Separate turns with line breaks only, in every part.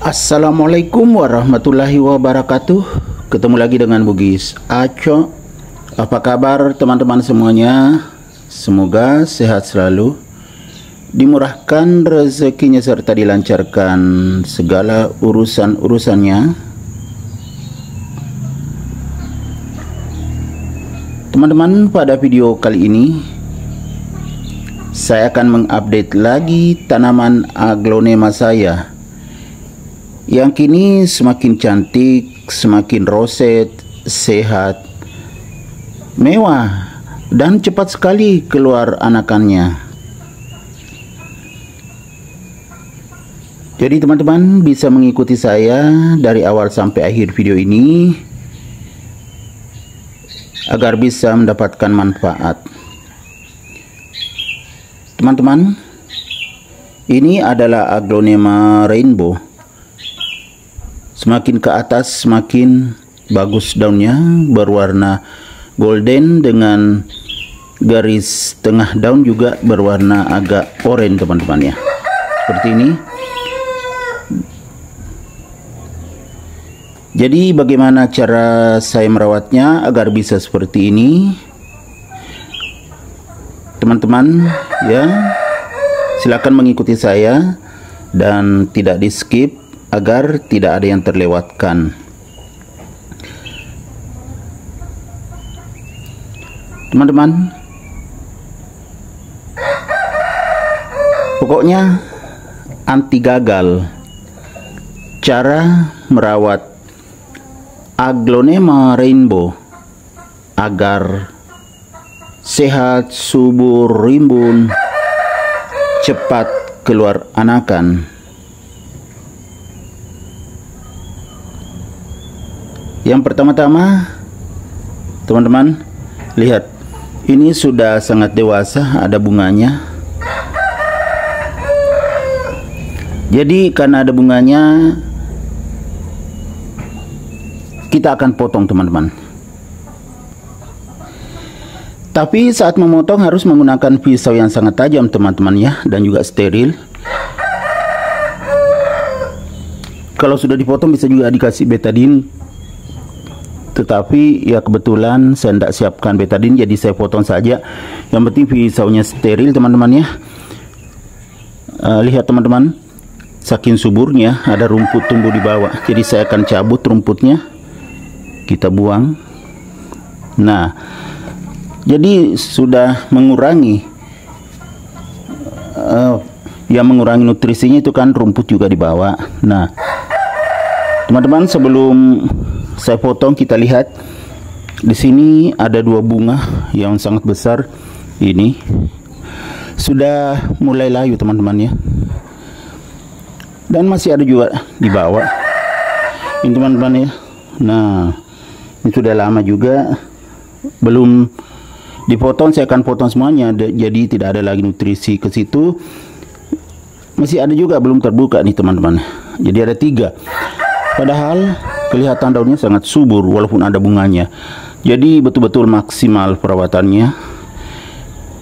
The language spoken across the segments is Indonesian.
Assalamualaikum warahmatullahi wabarakatuh. Ketemu lagi dengan Bugis Aco. Apa kabar teman-teman semuanya? Semoga sehat selalu, dimurahkan rezekinya serta dilancarkan segala urusan-urusannya. Teman-teman, pada video kali ini saya akan mengupdate lagi tanaman aglonema saya yang kini semakin cantik, semakin roset, sehat, mewah, dan cepat sekali keluar anakannya. Jadi teman-teman bisa mengikuti saya dari awal sampai akhir video ini agar bisa mendapatkan manfaat. Teman-teman, ini adalah aglonema rainbow. Semakin ke atas semakin bagus daunnya, berwarna golden dengan garis tengah daun juga berwarna agak oranye teman-teman ya. Seperti ini. Jadi bagaimana cara saya merawatnya agar bisa seperti ini? Teman-teman ya, silakan mengikuti saya dan tidak di skip agar tidak ada yang terlewatkan. Teman-teman, pokoknya anti gagal cara merawat aglonema rainbow agar sehat, subur, rimbun, cepat keluar anakan. Yang pertama-tama, teman-teman, lihat, ini sudah sangat dewasa, ada bunganya. Jadi karena ada bunganya, kita akan potong teman-teman. Tapi saat memotong harus menggunakan pisau yang sangat tajam teman-teman ya, dan juga steril. Kalau sudah dipotong bisa juga dikasih betadine. Tetapi ya kebetulan saya tidak siapkan betadine, jadi saya potong saja. Yang penting pisaunya steril teman-teman ya. Lihat teman-teman, saking suburnya ada rumput tumbuh di bawah. Jadi saya akan cabut rumputnya, kita buang. Nah, jadi sudah mengurangi mengurangi nutrisinya itu kan rumput juga di bawah. Nah, teman-teman, sebelum saya potong, kita lihat di sini ada dua bunga yang sangat besar. Ini sudah mulai layu teman-teman ya, dan masih ada juga di bawah ini teman-teman ya. Nah, ini sudah lama juga belum dipotong. Saya akan potong semuanya, jadi tidak ada lagi nutrisi ke situ. Masih ada juga belum terbuka nih teman-teman. Jadi ada 3. Padahal kelihatan daunnya sangat subur walaupun ada bunganya. Jadi betul-betul maksimal perawatannya.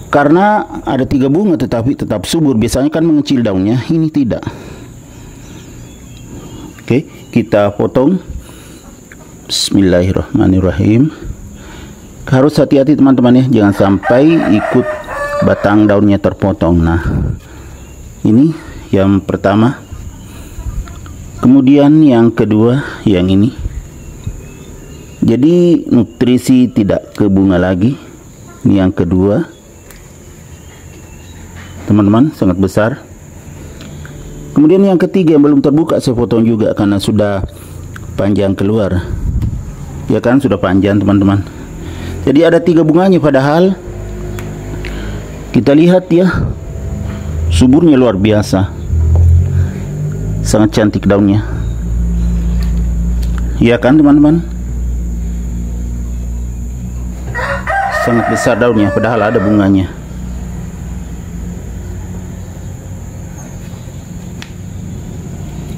Karena ada 3 bunga tetapi tetap subur. Biasanya kan mengecil daunnya, ini tidak. Oke, kita potong. Bismillahirrahmanirrahim. Harus hati-hati teman-teman ya, jangan sampai ikut batang daunnya terpotong. Nah, ini yang pertama. Kemudian yang kedua, yang ini. Jadi nutrisi tidak ke bunga lagi. Ini yang kedua. Teman-teman, sangat besar. Kemudian yang ketiga yang belum terbuka saya potong juga karena sudah panjang keluar. Ya kan, sudah panjang teman-teman. Jadi ada 3 bunganya, padahal kita lihat ya, suburnya luar biasa. Sangat cantik daunnya. Ya kan teman-teman? Sangat besar daunnya padahal ada bunganya.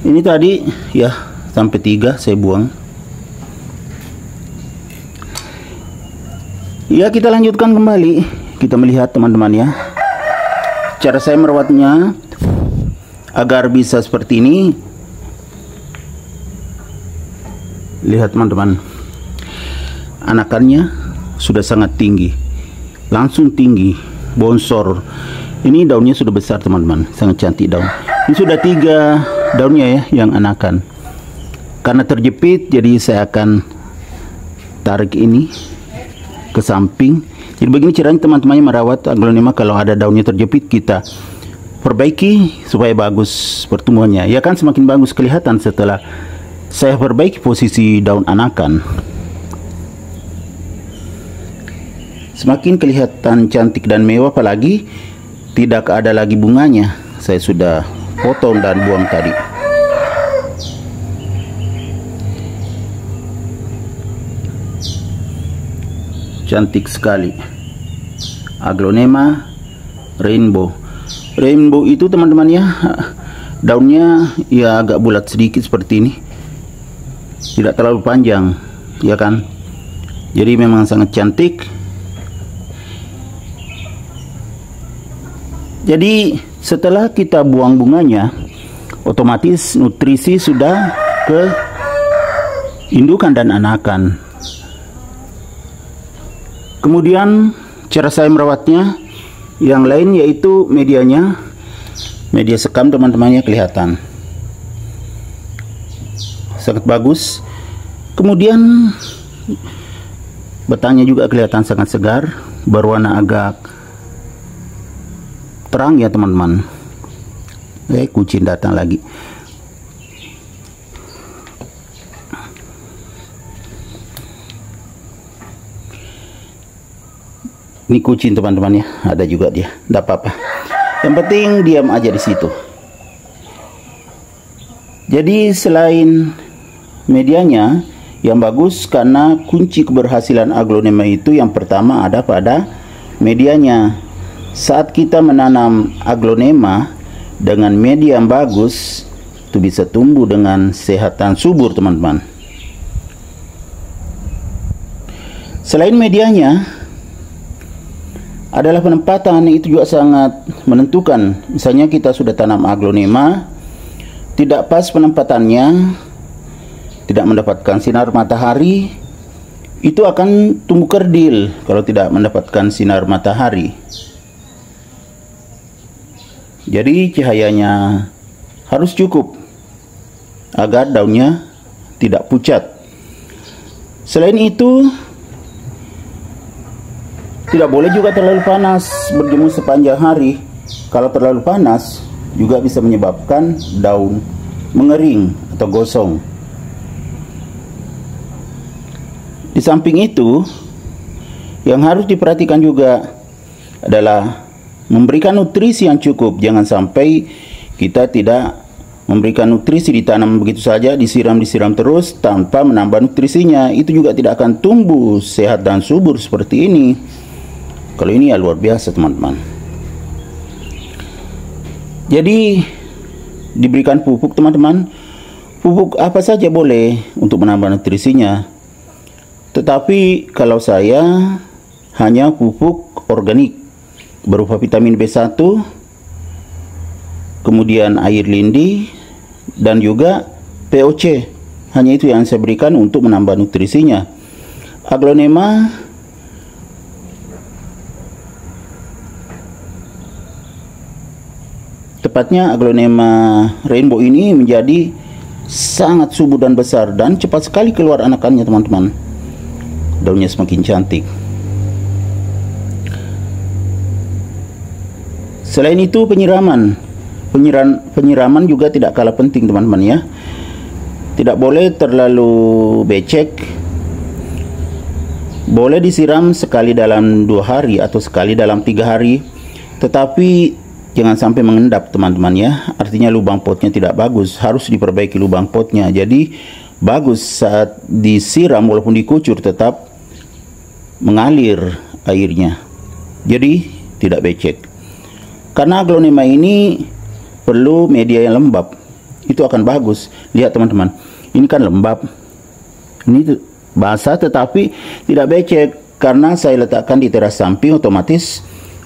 Ini tadi ya sampai 3 saya buang. Ya, kita lanjutkan kembali. Kita melihat teman-teman ya, cara saya merawatnya agar bisa seperti ini. Lihat teman-teman, anakannya sudah sangat tinggi, langsung tinggi, bonsor. Ini daunnya sudah besar teman-teman, sangat cantik daun. Ini sudah 3 daunnya ya yang anakan. Karena terjepit, jadi saya akan tarik ini ke samping. Jadi begini caranya teman-temannya merawat aglonema. Kalau ada daunnya terjepit, kita perbaiki supaya bagus pertumbuhannya. Ya kan, semakin bagus kelihatan setelah saya perbaiki posisi daun anakan. Semakin kelihatan cantik dan mewah, apalagi tidak ada lagi bunganya. Saya sudah potong dan buang tadi. Cantik sekali. Aglonema rainbow. Rainbow itu teman-teman ya, daunnya ya agak bulat sedikit seperti ini. Tidak terlalu panjang, ya kan? Jadi memang sangat cantik. Jadi setelah kita buang bunganya, otomatis nutrisi sudah ke indukan dan anakan. Kemudian cara saya merawatnya yang lain yaitu medianya, media sekam teman-temannya kelihatan sangat bagus. Kemudian batangnya juga kelihatan sangat segar, berwarna agak terang ya teman-teman. Kucing datang lagi. Ini kucing teman-teman ya, ada juga dia. Tidak apa-apa. Yang penting diam aja di situ. Jadi selain medianya yang bagus, karena kunci keberhasilan aglonema itu yang pertama ada pada medianya. Saat kita menanam aglonema dengan media yang bagus, itu bisa tumbuh dengan sehat dan subur teman-teman. Selain medianya, adalah penempatan, itu juga sangat menentukan. Misalnya kita sudah tanam aglonema, tidak pas penempatannya, tidak mendapatkan sinar matahari, itu akan tumbuh kerdil kalau tidak mendapatkan sinar matahari. Jadi cahayanya harus cukup agar daunnya tidak pucat. Selain itu, tidak boleh juga terlalu panas berjemur sepanjang hari. Kalau terlalu panas juga bisa menyebabkan daun mengering atau gosong. Di samping itu, yang harus diperhatikan juga adalah memberikan nutrisi yang cukup. Jangan sampai kita tidak memberikan nutrisi, ditanam begitu saja, disiram terus tanpa menambah nutrisinya. Itu juga tidak akan tumbuh sehat dan subur seperti ini. Kalau ini ya luar biasa teman-teman. Jadi diberikan pupuk teman-teman. Pupuk apa saja boleh untuk menambah nutrisinya. Tetapi kalau saya hanya pupuk organik berupa vitamin B1, kemudian air lindi, dan juga POC. Hanya itu yang saya berikan untuk menambah nutrisinya. Aglonema tepatnya aglonema rainbow ini menjadi sangat subur dan besar dan cepat sekali keluar anakannya teman-teman. Daunnya semakin cantik. Selain itu penyiraman juga tidak kalah penting teman-teman ya. Tidak boleh terlalu becek. Boleh disiram sekali dalam 2 hari atau sekali dalam 3 hari. Tetapi jangan sampai mengendap teman-teman ya. Artinya lubang potnya tidak bagus, harus diperbaiki lubang potnya. Jadi bagus saat disiram walaupun dikucur tetap mengalir airnya. Jadi tidak becek. Karena aglonema ini perlu media yang lembab. Itu akan bagus. Lihat teman-teman, ini kan lembab. Ini basah tetapi tidak becek. Karena saya letakkan di teras samping, otomatis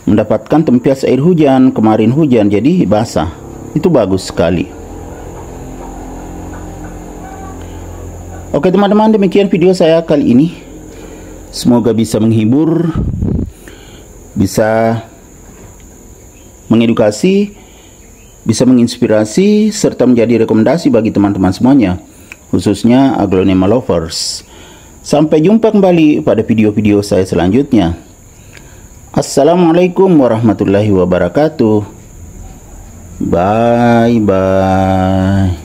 mendapatkan tempias air hujan. Kemarin hujan jadi basah. Itu bagus sekali. Oke teman-teman, demikian video saya kali ini. Semoga bisa menghibur, bisa mengedukasi, bisa menginspirasi, serta menjadi rekomendasi bagi teman-teman semuanya, khususnya Aglonema lovers. Sampai jumpa kembali pada video-video saya selanjutnya. Assalamualaikum warahmatullahi wabarakatuh. Bye bye.